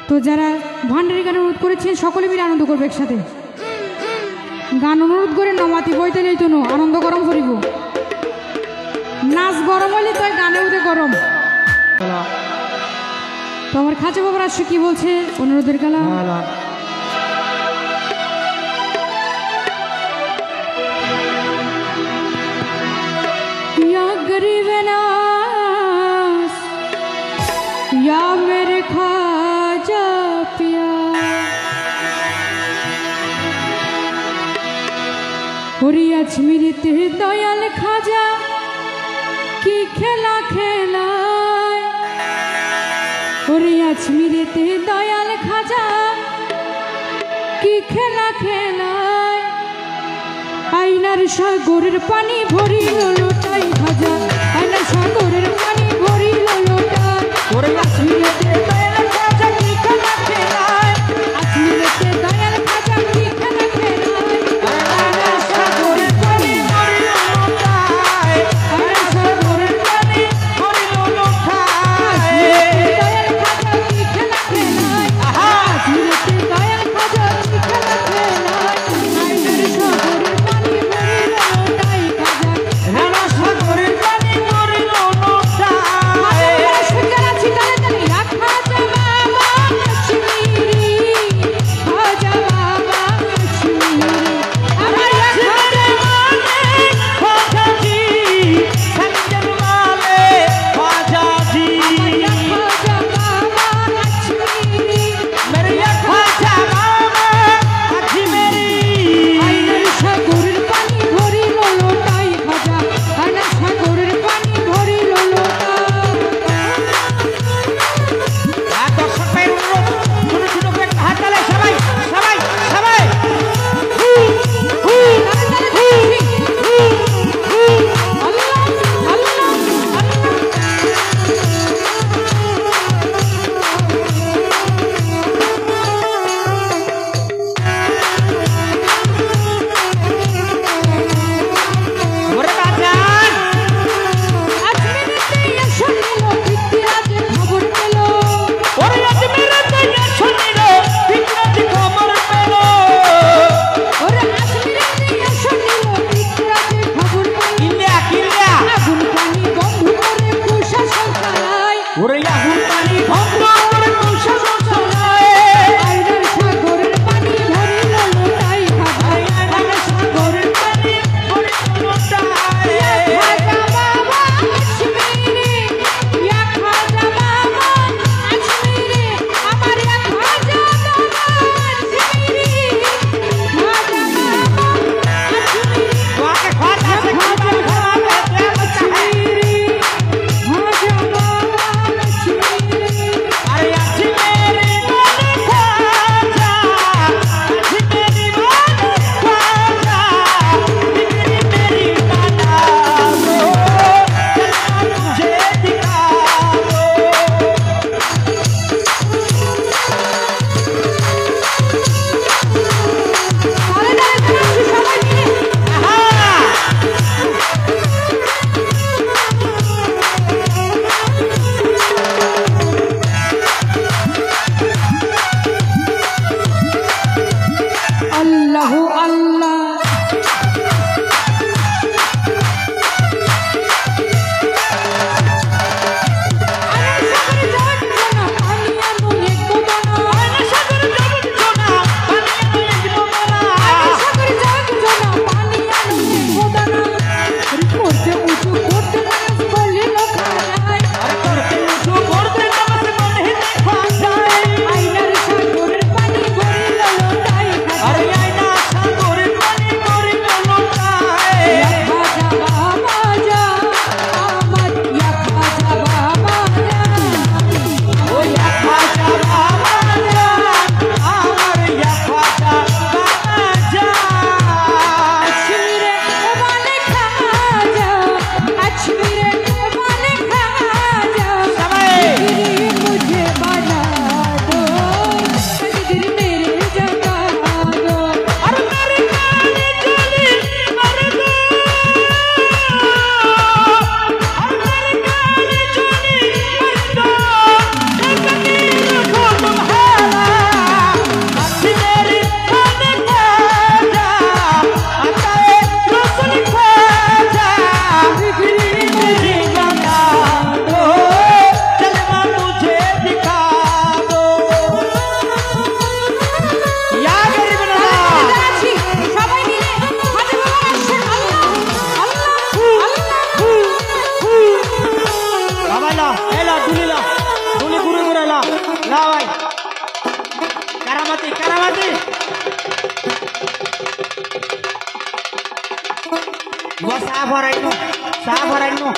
তো যারা ভান্ডারি গান অনুরোধ করেছেন সকলে মিলে আনন্দ করবে একসাথে। গান অনুরোধ করে নমাতি বইতে নেই তো আনন্দ গরম করিব। নাচ গরম হলে তো গানে উঠে গরম। তো আমার খাঁচা বাবার আসছে কি বলছে অনুরোধের গালা। या गरीब नास या मेरे खाजा पिया ওরে আজমিরিতে দয়াল খাজা কি খেলা খেলায়। ওরে আজমিরিতে দয়াল খাজা কি খেলা খেলায়। আইনার সাগরের পানি ভরিল লোটাই খাজা, আইনার সাগরের পানি ভরিল লোটাই। ওরে আজমিরিতে দয়াল খাজা কি খেলা খেলায়। আজমিরিতে দয়াল খাজা কি খেলা খেলায়। আইনার সাগরের পানি ভরিল লোটাই, আইনার সাগরের পানি ভরিল লোটাই। দয়াল খাজা কি খেলা খেলায়। আজমিরিতে দয়াল খাজা কি খেলা খেলায়। আইনার সাগরের পানি ভরিল লোটাই খাজা, আইনার সাগরের পানি ভরিল লোটাই। সুজারা ছিটালে তালি রাখা लो भाई करामती करामती वो साफ हो रही नो साफ हो रही नो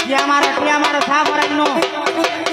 ये हमारा साफ हो रही नो